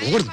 ഓടുന്നു.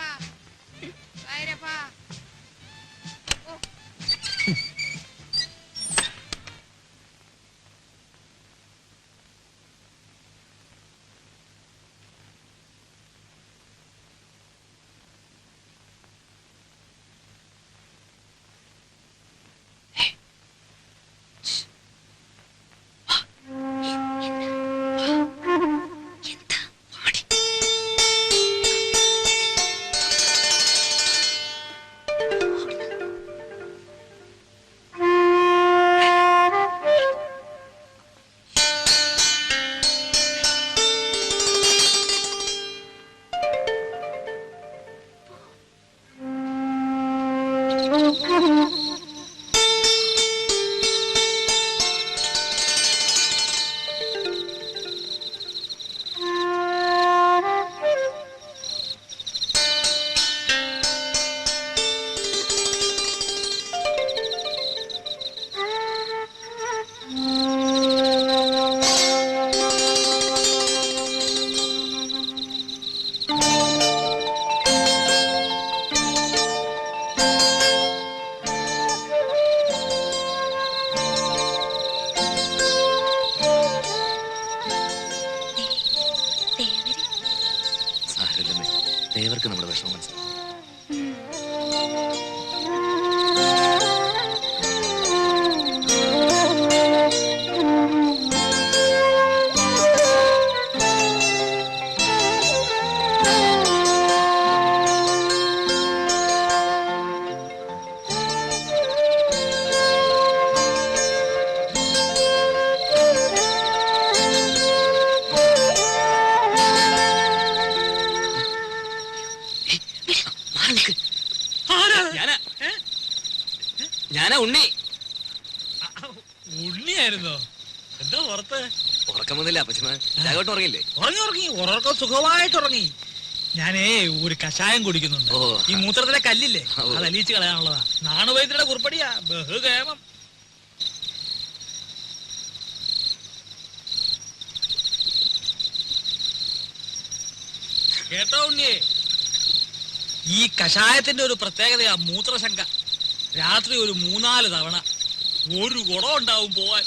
ദേവർക്ക് നമ്മുടെ വിഷമം മനസ്സിലാവും. ഞാനാ ഉണ്ണി. ഉണ്ണിയായിരുന്നോ? എന്താ പുറത്ത്? ഉറക്കം വന്നില്ല അപ്പച്ചമ്മ. രാഘവട്ടം ഉറങ്ങില്ലേ? ഉറങ്ങി ഉറക്കം സുഖമായിട്ട് ഉറങ്ങി. ഞാനേ ഒരു കഷായം കുടിക്കുന്നുണ്ട്. ഈ മൂത്രത്തിലെ കല്ലില്ലേ അത് അലിയിച്ച് കളയാനുള്ളതാ. നാണുവൈദ്യരുടെ കുറിപ്പടിയാ. ബഹുകേമം. കേട്ടോ ഉണ്ണിയെ, ഈ കഷായത്തിന്റെ ഒരു പ്രത്യേകതയാ മൂത്രശങ്ക. രാത്രി ഒരു 3-4 തവണ ഒരു കുടം ഉണ്ടാവും പോവാൻ.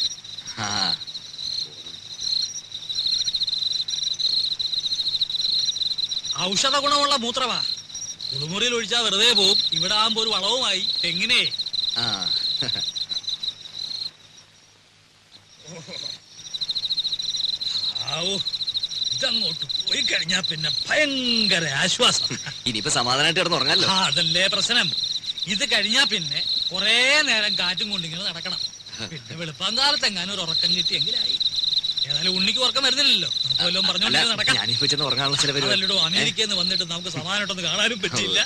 ഔഷധ ഗുണമുള്ള മൂത്രമാ. കുളിമുറിയിൽ ഒഴിച്ചാൽ വെറുതെ പോവും. ഇവിടെ ആകുമ്പോ ഒരു വളവുമായി. എങ്ങനെ ഇതങ്ങോട്ട് പോയി കഴിഞ്ഞാ പിന്നെ ഭയങ്കര ആശ്വാസം. ഇനിയിപ്പോ സമാധാനമായിട്ട് കിടന്ന് ഉറങ്ങാലോ. അതല്ലേ പ്രശ്നം. ഇത് കഴിഞ്ഞാ പിന്നെ കൊറേ നേരം കാറ്റും കൊണ്ടിങ്ങനെ നടക്കണം. പിന്നെ വെളുപ്പാങ്കാലത്ത് എങ്ങാനും ഒരു ഉറക്കം കിട്ടിയെങ്കിലായി. ഏതായാലും ഉണ്ണിക്ക് ഉറക്കം വരുന്നില്ലല്ലോ. നമുക്ക് വല്ലതും പറഞ്ഞോണ്ട് നടക്കാം. അതല്ലടോ, അമേരിക്കയിൽ നിന്ന് വന്നിട്ട് നമുക്ക് സമാധാനമായിട്ടൊന്ന് കാണാനും പറ്റില്ല.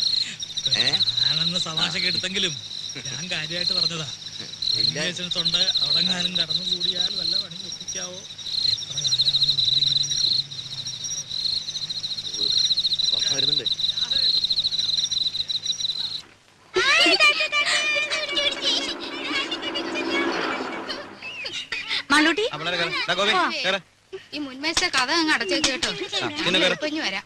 ഞാനെന്ന് തമാശക്ക് എടുത്തെങ്കിലും ഞാൻ കാര്യമായിട്ട് പറഞ്ഞതാ. ലൈസൻസ് ഉണ്ട്. അവിടെങ്ങാനും കടന്നു കൂടിയാൽ വല്ല പണി ഒപ്പിക്കാവോ? എത്ര കാലം ഈ മുൻവശത്തെ കഥ അങ്ങ് അടച്ചേക്ക് കേട്ടോ. ഇനി വരാം.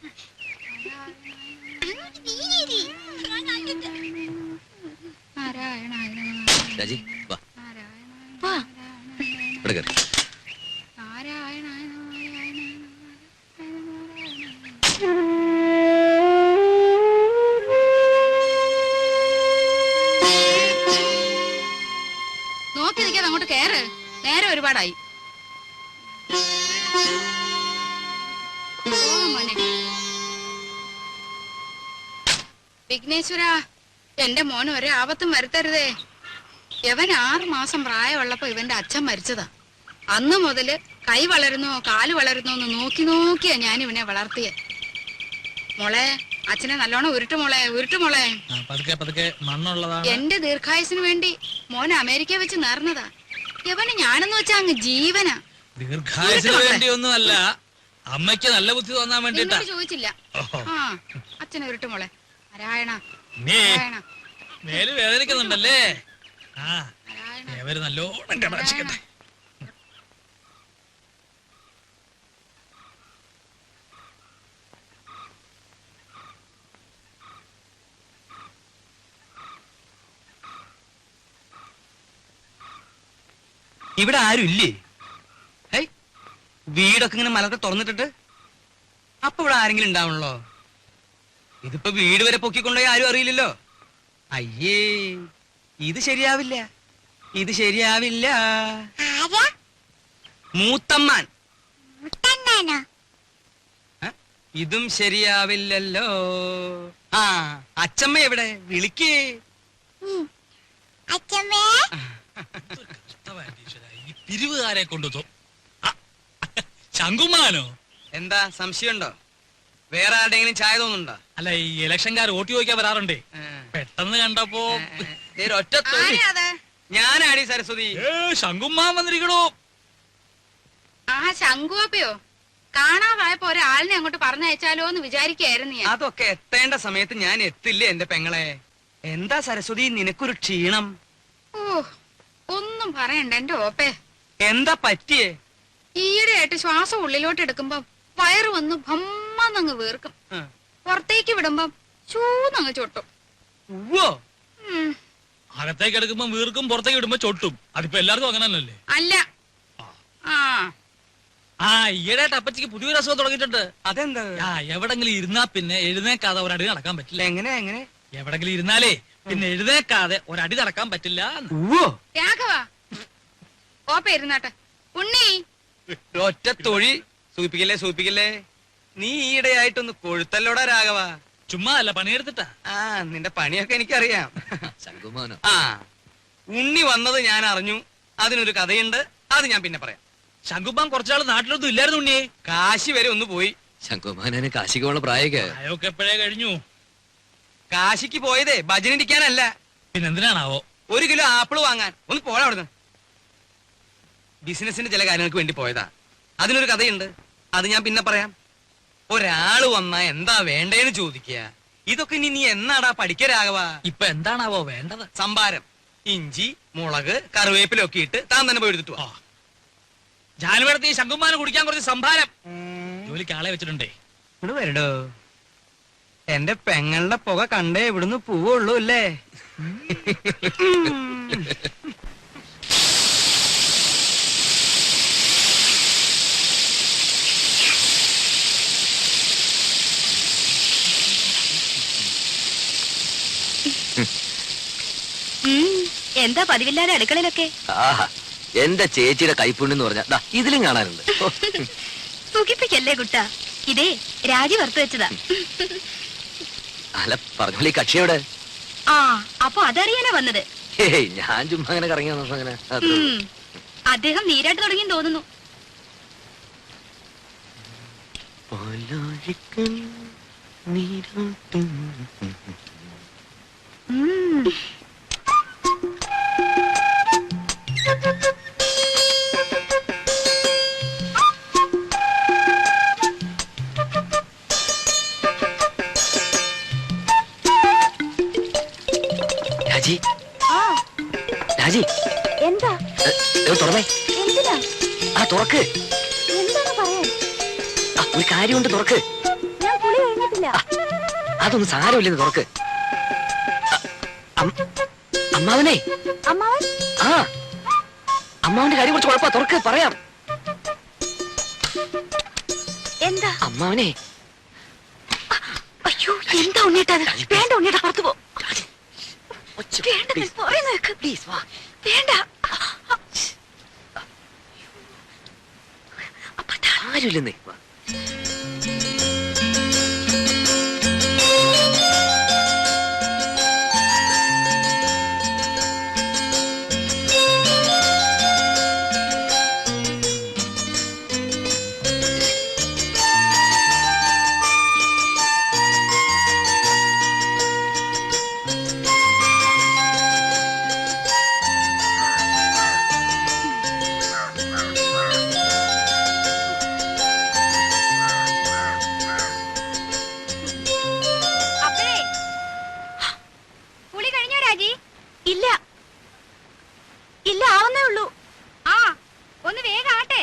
നോക്കി നിൽക്കാതെ അങ്ങോട്ട് കേറ്. നേരെ ഒരുപാടായി. വിഘ്നേശ്വര, എന്റെ മോന് ഒരേ ആപത്തും വരുത്തരുതേ. ഇവൻ 6 മാസം പ്രായമുള്ളപ്പോ ഇവന്റെ അച്ഛൻ മരിച്ചതാ. അന്ന് മുതല് കൈ വളരുന്നോ കാല് വളരുന്നോ എന്ന് നോക്കി നോക്കിയാ ഞാൻ ഇവനെ വളർത്തിയ. മോളെ, അച്ഛനെ നല്ലോണം ഉരുട്ടു മോളെ, ഉരുട്ടു മോളെ. എന്റെ ദീർഘായുസിന് വേണ്ടി മോനെ അമേരിക്ക വെച്ച് നേർന്നതാ. ഇവന് ഞാനെന്ന് വെച്ചാ അങ്ങ് ജീവനാ. ദീർഘായുസിന് വേണ്ടിയൊന്നുമല്ല, അമ്മയ്ക്ക് നല്ല ബുദ്ധി തോന്നാൻ വേണ്ടിട്ടാ. ചോദിച്ചില്ല. ആ, അച്ഛനെ ഉരുട്ടു മോളെ. നാരായണ. മേല് വേദനിക്കുന്നുണ്ടല്ലേ? ആ, നല്ലോണം കമർച്ചിക്കട്ടെ. ഇവിടെ ആരും ഇല്ലേ? ഹേയ്, വീടൊക്കെ ഇങ്ങനെ മലത്തെ തുറന്നിട്ടിട്ട് അപ്പൊ ഇവിടെ ആരെങ്കിലും ഉണ്ടാവണല്ലോ. ഇതിപ്പോ വീട് വരെ പൊക്കിക്കൊണ്ടുപോയി ആരും അറിയില്ലല്ലോ. അയ്യേ, ഇത് ശരിയാവില്ല, ഇത് ശരിയാവില്ല. മൂത്തമ്മാൻ. ഇതും ശരിയാവില്ലല്ലോ. ആ, അച്ചമ്മ എവിടെ? വിളിക്കേ. ഈ പിരിവുകാരെ കൊണ്ടു ശങ്കുമാനോ? എന്താ സംശയമുണ്ടോ? വേറെ ആരുടെങ്കിലും ചായ തോന്നുന്നുണ്ടോ? അല്ല, ഈ ഇലക്ഷൻകാർ വോട്ട് ചോദിക്കാൻ വരാറുണ്ടേ. പെട്ടെന്ന് കണ്ടപ്പോ ഒറ്റ ആരാ അത്? ഞാനാടി സരസ്വതി. ശങ്കുമാൻ വന്നിരിക്കണോ? ആ ശങ്കുവപ്പയോ? കാണാതായപ്പോ ഒരാളിനെ അങ്ങോട്ട് പറഞ്ഞയച്ചാലോ എന്ന് വിചാരിക്കായിരുന്നു ഞാൻ. അതൊക്കെ എത്തേണ്ട സമയത്ത് ഞാൻ എത്തില്ലേ എന്റെ പെങ്ങളെ. എന്താ സരസ്വതി നിനക്കൊരു ക്ഷീണം? ഓ, ഒന്നും പറയണ്ട എന്റെ ഓപ്പേ. എന്താ പറ്റിയേ? ഈയിടെയായിട്ട് ശ്വാസം ഉള്ളിലോട്ട് എടുക്കുമ്പോ വയറ് വന്ന് ഭമ്മന്നങ്ങ് വീർക്കും. പുറത്തേക്ക് വിടുമ്പം ചൂന്നങ്ങ് ചൊട്ടും. ഉവ്വോ. അകത്തേക്ക് എടുക്കുമ്പോ വീർക്കും, പുറത്തേക്ക് ഇടുമ്പോ ചൊട്ടും. അതിപ്പോ എല്ലാവർക്കും അങ്ങനെ തന്നെയല്ലേ? അല്ല. ആ, ഈയിടെയായിട്ട് അപ്പച്ചിക്ക് പുതിയൊരു അസുഖം തുടങ്ങിയിട്ടുണ്ട്. അതെന്താ? ആ, എവിടെങ്കിലും ഇരുന്നാ പിന്നെ എഴുന്നേക്കാതെ ഒരടി നടക്കാൻ പറ്റില്ല. എങ്ങനെ എങ്ങനെ? എവിടെങ്കിലും ഇരുന്നാലേ പിന്നെ എഴുന്നേക്കാതെ ഒരടി നടക്കാൻ പറ്റില്ല. ഉവ്വോ. രാഘവ, ഓപ്പ ഇരുന്നാട്ടെ. ഉണ്ണി, ഒറ്റ തൊഴി. സൂപ്പിക്കല്ലേ സൂപ്പിക്കല്ലേ. നീ ഈയിടെയായിട്ടൊന്ന് കൊഴുത്തല്ലോടാ രാഘവ. ചുമ്മാ അല്ല, പണിയെടുത്തിട്ടാ. ആ, നിന്റെ പണിയൊക്കെ എനിക്കറിയാം. ശങ്കുമാനോ? ആ, ഉണ്ണി വന്നത് ഞാൻ അറിഞ്ഞു. അതിനൊരു കഥയുണ്ട്, അത് ഞാൻ പിന്നെ പറയാം. ശങ്കുമാൻ കുറച്ചാള് നാട്ടിലൊന്നും ഇല്ലായിരുന്നു ഉണ്ണിയെ. കാശി വരെ ഒന്ന് പോയി. ശങ്കുമാനെ കാശിക്ക് പോണ പ്രായൊക്കെ. അയൊക്കെ എപ്പോഴേ കഴിഞ്ഞു. കാശിക്ക് പോയതേ ഭജനിരിക്കാനല്ല, പിന്നെന്തിനാണാവോ? 1 കിലോ ആപ്പിള് വാങ്ങാൻ. ഒന്ന് പോടാ അവിടുന്ന്. ബിസിനസിന്റെ ചില കാര്യങ്ങൾക്ക് വേണ്ടി പോയതാ. അതിനൊരു കഥയുണ്ട്, അത് ഞാൻ പിന്നെ പറയാം. ഒരാള് വന്നാ എന്താ വേണ്ടേന്ന് ചോദിക്കുക. ഇതൊക്കെ ഇനി നീ എന്നാടാ പഠിക്കരാകവ? ഇപ്പൊ എന്താണാവോ വേണ്ടത്? സംഭാരം. ഇഞ്ചി, മുളക്, കറിവേപ്പിലൊക്കെ ഇട്ട് താൻ തന്നെ പോയി എടുത്തിട്ട് വാ. ജാനുവരത്തി ശങ്കുമാന് കുടിക്കാൻ കുറച്ച് സംഭാരം. ജോലിക്ക് ആളെ വെച്ചിട്ടുണ്ടേ. ഇവിടെ വരടോ. എന്റെ പെങ്ങളുടെ പുക കണ്ടേ ഇവിടുന്ന് പോവുള്ളൂ അല്ലേ? എന്താ പതിവില്ലാതെ അടുക്കളയിലൊക്കെ? ആഹാ, എന്റെ ചേച്ചിയുടെ കൈപ്പുണ്യെന്ന് പറഞ്ഞാ ഇതിലും കാണാനുണ്ട്. സുഖിപ്പിക്കല്ലേ കുട്ട. ഇതേ രാജി വറുത്തു വെച്ചതാ. അല്ല, പറഞ്ഞോളി കക്ഷിയോടെ. ആ, അപ്പൊ അതറിയാനാ വന്നത്. ഹേയ്, ഞാൻ ചുമ്മാ അങ്ങനെ കറങ്ങി വന്നപ്പോ അങ്ങനെ. അദ്ദേഹം നീരാട്ട് തുടങ്ങി തോന്നുന്നു. രാജി, രാജി, എന്താ തുറന്നേ. എന്തിനാ? ആ, തുറക്ക്. എന്താണ് പറയാൻ? ഒരു കാര്യമുണ്ട്, തുറക്ക്. ഞാൻ കുളി കഴിഞ്ഞിട്ടില്ല. അതൊന്നും സാരമില്ലെന്ന് തുറക്ക്. അമ്മാവനെ. അമ്മാവൻ? ആ, അമ്മാവന്റെ കാര്യം കുറച്ച് കുഴപ്പ. തുറക്ക്, പറയാം. എന്താ? അമ്മാവനെ. അയ്യോ, എന്താ ഉണ്ണിട്ടത്? വേണ്ട ഉണ്ണിട്ട, പുറത്തു പോ. പ്ലീസ് വാ. വേണ്ട. ആരുമില്ലെന്നേ. ഇല്ല ഇല്ല, ആവുന്നേ ഉള്ളൂ. ആ, ഒന്ന് വേഗാട്ടെ.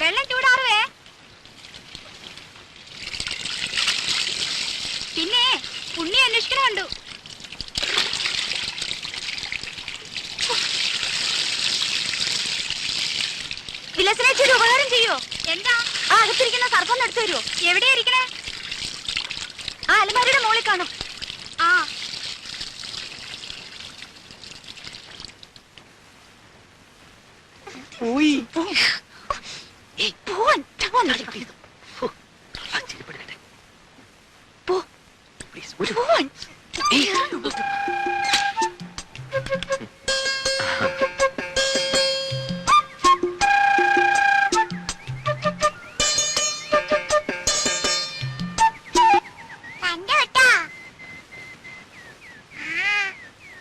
വെള്ളം ചൂടാറുവേ. പിന്നെ ഉണ്ണി അന്വേഷിക്കണ കണ്ടു. അകത്തിരിക്കുന്ന സർപ്പം എടുത്തു തരുമോ? എവിടെയാ ഇരിക്കണേ? ആ അലമാരയുടെ മുകളിൽ കാണും. ആ പോവാൻ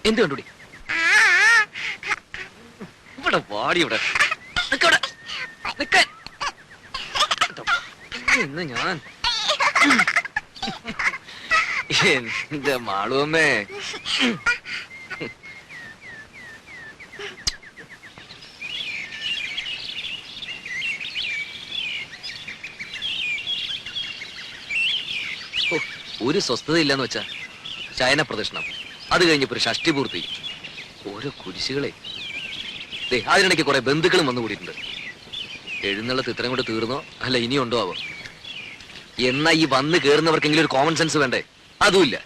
എന്ത് കണ്ടുപിടി ഇവിടെ വാടി ഇവിടെ നിക്കവിടെ. നിക്കാൻ. ഇന്ന് ഞാൻ എന്റെ മാളുവമ്മേ ഒരു സ്വസ്ഥത ഇല്ലെന്ന് വെച്ചാ ശയന പ്രദക്ഷിണം, അത് കഴിഞ്ഞപ്പോ ഒരു ഷഷ്ടി പൂർത്തി, ഓരോ കുരിശുകളെ. അതിനിടയ്ക്ക് കുറെ ബന്ധുക്കളും വന്നു കൂടിയിട്ടുണ്ട്. എഴുന്നള്ളത്ത് ഇത്രയും കൊണ്ട് തീർന്നോ അല്ല ഇനിയുണ്ടോ ആവോ? എന്നാ ഈ വന്ന് കേറുന്നവർക്കെങ്കിലും ഒരു കോമൺ സെൻസ് വേണ്ടേ? അതുമില്ല.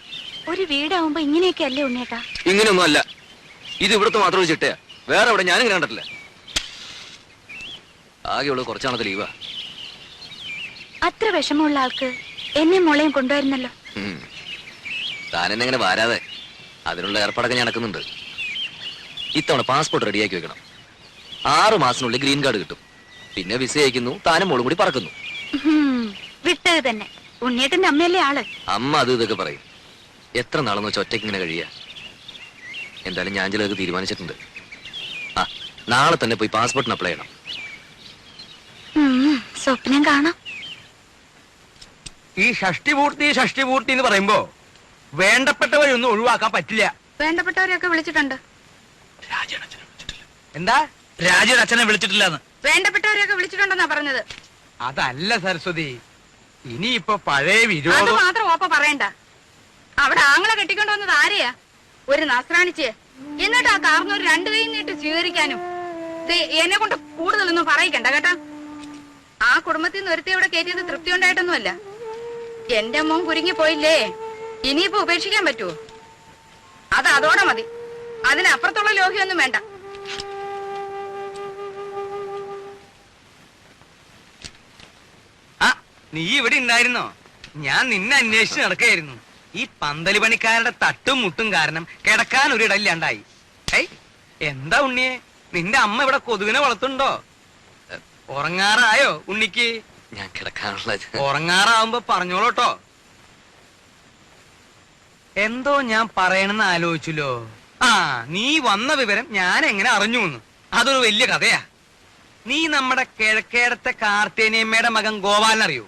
ഒരു വീടാവുമ്പോ ഇങ്ങനെയൊക്കെ അല്ലേ ഉണ്ണേട്ടാ? ഇങ്ങനെയൊന്നും അല്ല. ഇത് ഇവിടുത്തെ മാത്രം ഒരു ചിട്ടയാ, വേറെ എവിടെ ഞാനിങ്ങനെ കണ്ടിട്ടില്ല. ആകെയുള്ളത് കുറച്ചാണത് ലീവാ. അത്ര വിഷമമുള്ള ആൾക്ക് എന്നെ മോളെയും കൊണ്ടുവരുന്നല്ലോ. താനെന്നെ ഇങ്ങനെ വരാതെ അതിനുള്ള ഏർപ്പാടൊക്കെ ഞാൻ നടക്കുന്നുണ്ട്. ഇത്തവണ പാസ്പോർട്ട് റെഡിയാക്കി വെക്കണം. 6 മാസത്തിനുള്ളിൽ ഗ്രീൻ കാർഡ് കിട്ടും. പിന്നെ വിസ അയക്കുന്നു, താനും മോളും കൂടി പറക്കുന്നു. വിട്ടത് തന്നെ. ഉണ്ണിയേട്ടന്റെ അമ്മയല്ലേ ആള്. അമ്മ അത് ഇതൊക്കെ പറയും. എത്ര നാളെന്ന് വെച്ചാൽ ഒറ്റയ്ക്ക് ഇങ്ങനെ കഴിയാ? എന്തായാലും ഞാൻ ചിലതൊക്കെ തീരുമാനിച്ചിട്ടുണ്ട്. ആ നാളെ തന്നെ പോയി പാസ്പോർട്ടിന് അപ്ലൈ ചെയ്യണം. സ്വപ്നം കാണാം. ഈ ഷഷ്ടിപൂർത്തി എന്ന് പറയുമ്പോ വേണ്ടപ്പെട്ടവരൊന്നും ഒഴിവാക്കാൻ പറ്റില്ല. വേണ്ടപ്പെട്ടവരെയൊക്കെ വിളിച്ചിട്ടുണ്ട്. എന്താ? രാജയുടെ അച്ഛനെ വിളിച്ചിട്ടില്ലെന്ന്. വേണ്ടപ്പെട്ടവരെയൊക്കെ വിളിച്ചിട്ടുണ്ടെന്നാ പറഞ്ഞത്. അതല്ല സരസ്വതി, ഇനിയിപ്പൊ പഴയ അത് വിരോധം മാത്രം ഓപ്പ പറയണ്ട. അവിടെ ആങ്ങളെ കെട്ടിക്കൊണ്ട് വന്നത് ആരെയാ? ഒരു നസ്രാണിച്ച്. എന്നിട്ട് ആ കാർന്നൂർ 2 കൈ നീട്ട് സ്വീകരിക്കാനും. എന്നെ കൊണ്ട് കൂടുതലൊന്നും പറയിക്കണ്ട കേട്ടാ. ആ കുടുംബത്തിൽ നിന്ന് ഒരുത്തി ഇവിടെ കയറ്റിയത് തൃപ്തി ഉണ്ടായിട്ടൊന്നുമല്ല. എന്റെ മോൻ കുരുങ്ങി പോയില്ലേ, ഇനിയിപ്പോ ഉപേക്ഷിക്കാൻ പറ്റുമോ? അത് അതോടെ മതി. അതിനപ്പുറത്തുള്ള ലോഹ്യൊന്നും വേണ്ട. ആ നീ ഇവിടെ ഉണ്ടായിരുന്നോ? ഞാൻ നിന്നെ അന്വേഷിച്ച് നടക്കുകയായിരുന്നു. ഈ പന്തല് പണിക്കാരുടെ തട്ടും മുട്ടും കാരണം കിടക്കാൻ ഒരിടയില്ലാണ്ടായി. എന്താ ഉണ്ണിയെ, നിന്റെ അമ്മ ഇവിടെ കൊതുകിനെ വളർത്തുണ്ടോ? ഉറങ്ങാറായോ ഉണ്ണിക്ക്? ഞാൻ കിടക്കാനുള്ള ഉറങ്ങാറാവുമ്പോ പറഞ്ഞോളൂട്ടോ. എന്തോ ഞാൻ പറയണെന്ന് ആലോചിച്ചല്ലോ. ആ നീ വന്ന വിവരം ഞാൻ എങ്ങനെ അറിഞ്ഞുന്ന്? അതൊരു വലിയ കഥയാ. നീ നമ്മുടെ കിഴക്കേടത്തെ കാർത്തേനിയമ്മയുടെ മകൻ ഗോപാലൻ അറിയോ?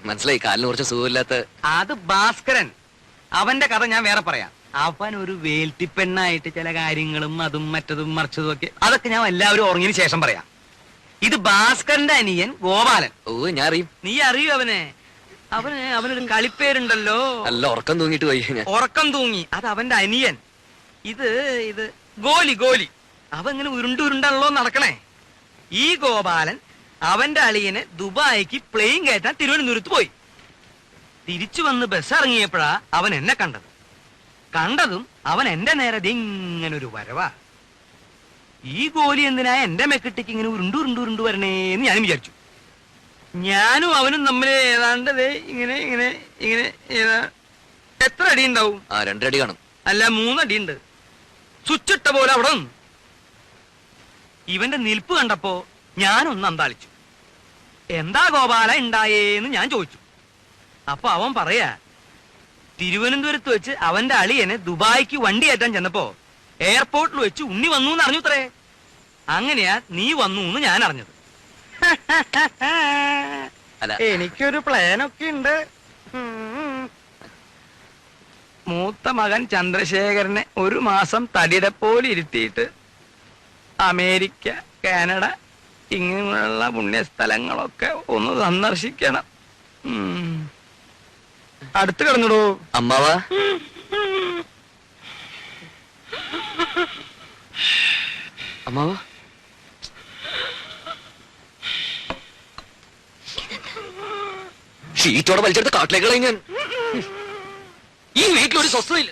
മനസ്സിലായി. കാലിന് കുറച്ച് സുഖമില്ലാത്ത. അത് ഭാസ്കരൻ. അവന്റെ കഥ ഞാൻ വേറെ പറയാം. അവൻ ഒരു വേൽത്തിപ്പെണ്ണായിട്ട് ചില കാര്യങ്ങളും അതും മറ്റതും മറിച്ചതും ഒക്കെ, അതൊക്കെ ഞാൻ എല്ലാവരും ഉറങ്ങിയതിനു ശേഷം പറയാം. ഇത് ഭാസ്കരന്റെ അനിയൻ ഗോപാലൻ. ഓ ഞാൻ അറിയും. നീ അറിയൂ അവനെ? അവനൊരു കളിപ്പേരുണ്ടല്ലോ. നല്ല ഉറക്കം തൂങ്ങിട്ട് പോയി ഞാൻ. ഉറക്കം തൂങ്ങി. അത് അവന്റെ അനിയൻ. ഇത് ഗോലി. അവ ഇങ്ങനെ ഉരുണ്ടാണല്ലോ നടക്കണേ. ഈ ഗോപാലൻ അവന്റെ അളിയനെ ദുബായിക്ക് പ്ലെയിൻ കയറ്റാൻ തിരുവനന്തപുരത്ത് പോയി. തിരിച്ചു വന്ന് ബസ് ഇറങ്ങിയപ്പോഴാ അവൻ എന്നെ കണ്ടതും അവൻ എന്റെ നേരെ ഇങ്ങനൊരു വരവാ. ഈ ഗോലി എന്തിനാ എന്റെ മെക്കിട്ടേക്ക് ഇങ്ങനെ ഉരുണ്ടു വരണേന്ന് ഞാനും വിചാരിച്ചു. ഞാനും അവനും തമ്മിൽ ഏതാണ്ട് ഇങ്ങനെ ഇങ്ങനെ ഇങ്ങനെ എത്ര അടി ഉണ്ടാവും? 2 അടി കാണും. അല്ല 3 അടിയുണ്ട്. സ്വിച്ചിട്ട പോലെ അവിടെ നിന്ന്. ഇവന്റെ നിൽപ്പ് കണ്ടപ്പോ ഞാനൊന്ന് അന്താളിച്ചു. എന്താ ഗോപാല ഉണ്ടായേന്ന് ഞാൻ ചോദിച്ചു. അപ്പൊ അവൻ പറയാ, തിരുവനന്തപുരത്ത് വെച്ച് അവന്റെ അളിയനെ ദുബായിക്ക് വണ്ടി കയറ്റാൻ ചെന്നപ്പോ എയർപോർട്ടിൽ വെച്ച് ഉണ്ണി വന്നു എന്ന് അറിഞ്ഞുത്രേ. അങ്ങനെയാ നീ വന്നു എന്ന് ഞാൻ അറിഞ്ഞത്. എനിക്കൊരു പ്ലാനൊക്കെ ഉണ്ട്. മൂത്ത മകൻ ചന്ദ്രശേഖരനെ 1 മാസം തടിയുടെ പോലെ ഇരുത്തിയിട്ട് അമേരിക്ക, കാനഡ ഇങ്ങനെയുള്ള പുണ്യസ്ഥലങ്ങളൊക്കെ ഒന്ന് സന്ദർശിക്കണം. അടുത്ത് കിടന്നിടൂ അമ്മാവാ. അമ്മാവാ ഷീറ്റോടെ വലിച്ചെടുത്ത് കാട്ടിലേക്കളെ ഞാൻ. ഈ വീട്ടിലൊരു സ്വസ്ഥതയില്ല.